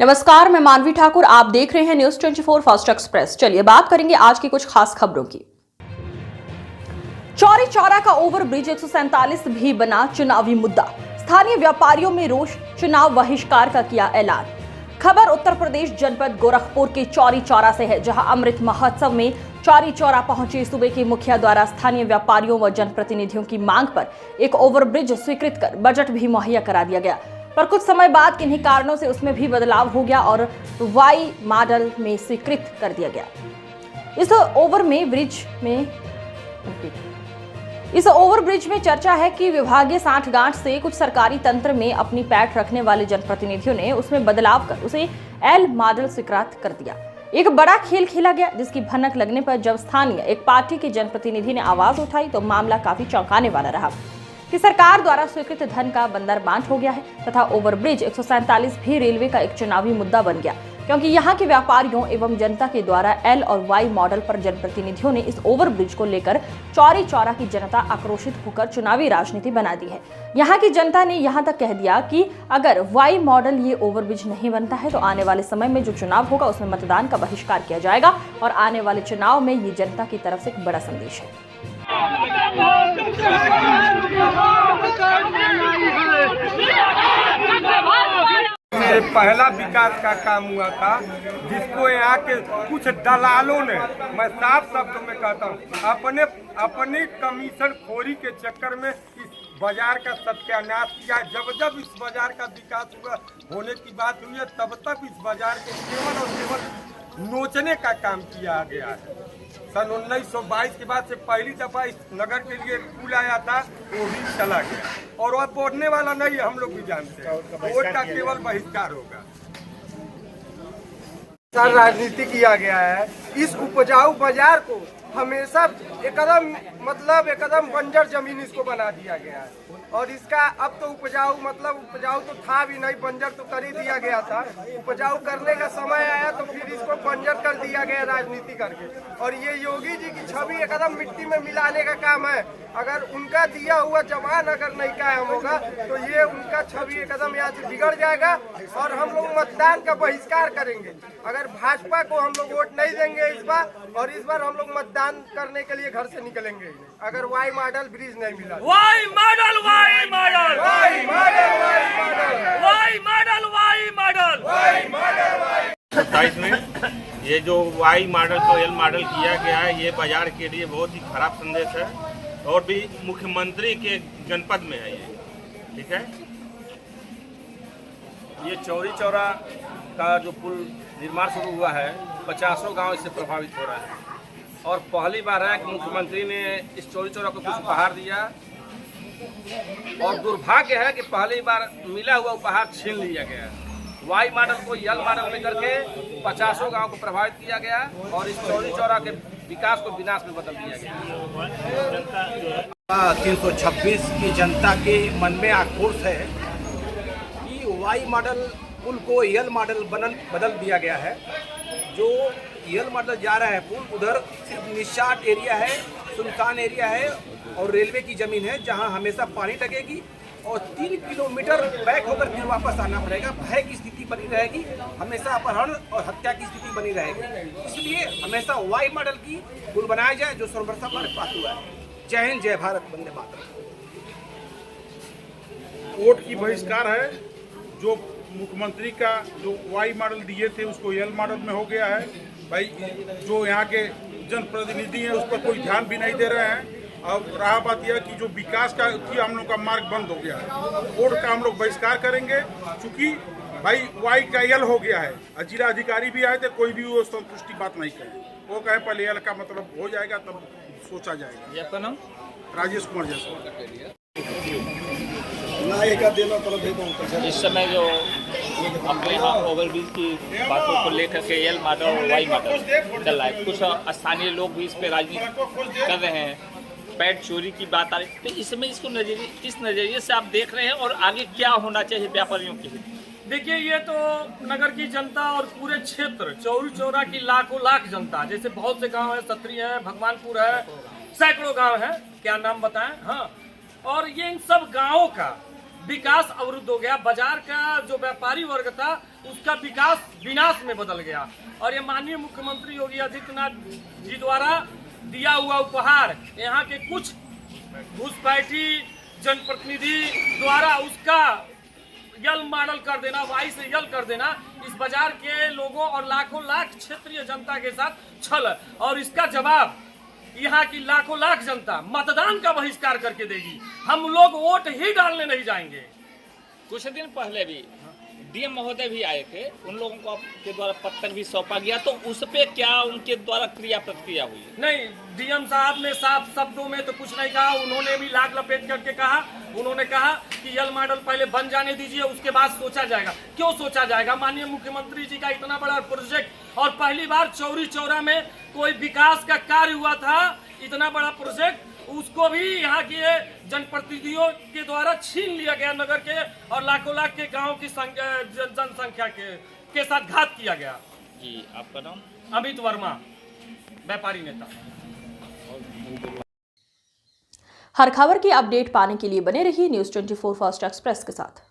नमस्कार, मैं मानवी ठाकुर। आप देख रहे हैं न्यूज 24 फास्ट एक्सप्रेस। चलिए बात करेंगे आज की कुछ खास खबरों की। चौरी चौरा का ओवरब्रिज 147 भी बना चुनावी मुद्दा। स्थानीय व्यापारियों में रोष, चुनाव बहिष्कार का किया ऐलान। खबर उत्तर प्रदेश जनपद गोरखपुर के चौरी चौरा से है, जहां अमृत महोत्सव में चौरी चौरा पहुंचे सूबे के मुखिया द्वारा स्थानीय व्यापारियों व जनप्रतिनिधियों की मांग पर एक ओवरब्रिज स्वीकृत कर बजट भी मुहैया करा दिया गया। पर कुछ समय बाद किन्हीं कारणों से उसमें भी बदलाव हो गया और वाई मॉडल में स्वीकृत कर दिया गया। इस ओवरब्रिज में चर्चा है कि विभागीय सांठगांठ से कुछ सरकारी तंत्र में अपनी पैठ रखने वाले जनप्रतिनिधियों ने उसमें बदलाव कर उसे एल मॉडल स्वीकृत कर दिया। एक बड़ा खेल खेला गया, जिसकी भनक लगने पर जब स्थानीय एक पार्टी के जनप्रतिनिधि ने आवाज उठाई तो मामला काफी चौंकाने वाला रहा कि सरकार द्वारा स्वीकृत धन का बंदरबांट हो गया है तथा ओवरब्रिज 147 भी रेलवे का एक चुनावी मुद्दा बन गया, क्योंकि यहाँ के व्यापारियों एवं जनता के द्वारा एल और वाई मॉडल पर जनप्रतिनिधियों ने इस ओवरब्रिज को लेकर चौरी चौरा की जनता आक्रोशित होकर चुनावी राजनीति बना दी है। यहाँ की जनता ने यहाँ तक कह दिया कि अगर वाई मॉडल ये ओवरब्रिज नहीं बनता है तो आने वाले समय में जो चुनाव होगा उसमें मतदान का बहिष्कार किया जाएगा और आने वाले चुनाव में ये जनता की तरफ से एक बड़ा संदेश है। पहला विकास का काम हुआ था, जिसको यहाँ के कुछ दलालों ने, मैं साफ शब्दों में कहता हूँ, अपने कमीशन खोरी के चक्कर में इस बाजार का सत्यानाश किया। जब इस बाजार का विकास हुआ होने की बात हुई है, तब इस बाजार के केवल और केवल नोचने का काम किया गया है। सन 1922 के बाद से पहली दफा इस नगर के लिए पुल आया था, वो भी चला गया और अब बोलने वाला नहीं, हम लोग भी जानते हैं। वोट का केवल बहिष्कार होगा। राजनीति किया गया है। इस उपजाऊ बाजार को हमेशा एकदम बंजर जमीन इसको बना दिया गया है और इसका अब तो उपजाऊ तो था भी नहीं, बंजर तो कर ही दिया गया था। उपजाऊ करने का समय आया तो फिर इसको बंजर कर दिया गया राजनीति करके। और ये योगी जी की छवि एकदम मिट्टी में मिलाने का काम है। अगर उनका दिया हुआ जवान अगर नहीं कायम होगा तो ये उनका छवि एकदम यहाँ से बिगड़ जाएगा और हम लोग मतदान का बहिष्कार करेंगे। अगर भाजपा को हम लोग वोट नहीं देंगे इस बार, और इस बार हम लोग मतदान करने के लिए घर से निकलेंगे अगर वाई मॉडल ब्रिज नहीं मिला। Y model Y model Y model Y model Y model Y model Y model 27 में ये जो वाई मॉडल को एल मॉडल किया गया है, ये बाजार के लिए बहुत ही खराब संदेश है और भी मुख्यमंत्री के जनपद में है ये, ठीक है। ये चौरी चौरा का जो पुल निर्माण शुरू हुआ है, 50 गांव इससे प्रभावित हो रहा है और पहली बार है कि मुख्यमंत्री ने इस चौरी चौरा को कुछ उपहार दिया और दुर्भाग्य है कि पहली बार मिला हुआ उपहार छीन लिया गया। वाई मॉडल को यल मॉडल में करके 50 गांव को प्रभावित किया गया और इस चौरी चौरा के विकास को विनाश में बदल दिया गया। 326 की जनता के मन में आक्रोश है कि वाई मॉडल पुल को यल मॉडल बदल दिया गया है। जो यल मॉडल जा रहा है पुल, उधर सिर्फ निशाट एरिया है, सुनसान एरिया है और रेलवे की जमीन है, जहां हमेशा पानी लगेगी और 3 किलोमीटर बैक होकर फिर वापस आना पड़ेगा। भय की स्थिति बनी रहेगी, हमेशा अपहरण और हत्या की स्थिति बनी रहेगी। इसलिए हमेशा वाई मॉडल की पुल बनाया जाए जो सर्वप्रथम हमारे पास हुआ है। जय हिंद, जय भारत, वंदे मातरम। वोट की बहिष्कार है। जो मुख्यमंत्री का जो वाई मॉडल दिए थे उसको एल मॉडल में हो गया है। भाई जो यहाँ के जनप्रतिनिधि हैं उस पर कोई ध्यान भी नहीं दे रहे हैं। अब रहा बात यह कि जो विकास का हम लोग का मार्ग बंद हो गया है। वोट का हम लोग बहिष्कार करेंगे, क्योंकि भाई वाई का एल हो गया है। जिला अधिकारी भी आए थे, कोई भी वो संतुष्टि बात नहीं कहे। वो कहे पहले एल का मतलब हो जाएगा तब सोचा जाएगा। ये आपका नाम? राजेश कुमार जैसा। इस समय जो अपने यहाँ ओवरब्रिज की बातों को लेकर के एल मॉडल और वाई मॉडल चल रहा है, कुछ स्थानीय लोग भी इस पे राजनीति कर रहे हैं, पैट चोरी की बात आ रही है। तो इसमें इसको किस नजरिए से आप देख रहे हैं और आगे क्या होना चाहिए व्यापारियों के लिए? देखिए, ये तो नगर की जनता और पूरे क्षेत्र चौरी चौरा की लाखों लाख जनता, जैसे बहुत से गांव है, सत्री है, भगवानपुर है, सैकड़ों गांव है, क्या नाम बताएं, हाँ। और ये इन सब गांवों का विकास अवरुद्ध हो गया। बाजार का जो व्यापारी वर्ग था उसका विकास विनाश में बदल गया। और ये माननीय मुख्यमंत्री योगी आदित्यनाथ जी द्वारा दिया हुआ उपहार, यहाँ के कुछ घुसपैठी जनप्रतिनिधि द्वारा उसका यल मॉडल कर देना, वाई से यल कर देना, इस बाजार के लोगों और लाखों लाख क्षेत्रीय जनता के साथ छल। और इसका जवाब यहाँ की लाखों लाख जनता मतदान का बहिष्कार करके देगी। हम लोग वोट ही डालने नहीं जाएंगे। कुछ दिन पहले भी डीएम महोदय भी आए थे, उन लोगों को के द्वारा पत्र भी सौंपा गया, तो उस पे क्या उनके द्वारा क्रिया प्रतिक्रिया हुई? नहीं, डीएम साहब ने साफ शब्दों में तो कुछ नहीं कहा। उन्होंने भी लाग लपेट करके कहा, उन्होंने कहा कि यल मॉडल पहले बन जाने दीजिए, उसके बाद सोचा जाएगा। क्यों सोचा जाएगा? माननीय मुख्यमंत्री जी का इतना बड़ा प्रोजेक्ट, और पहली बार चौरी चौरा में कोई विकास का कार्य हुआ था, इतना बड़ा प्रोजेक्ट, उसको भी यहाँ के जनप्रतिनिधियों के द्वारा छीन लिया गया। नगर के और लाखों लाख के गांव की जनसंख्या के साथ घात किया गया। जी, आपका नाम? अमित वर्मा, व्यापारी नेता। हर खबर की अपडेट पाने के लिए बने रहिए न्यूज़ 24 फास्ट एक्सप्रेस के साथ।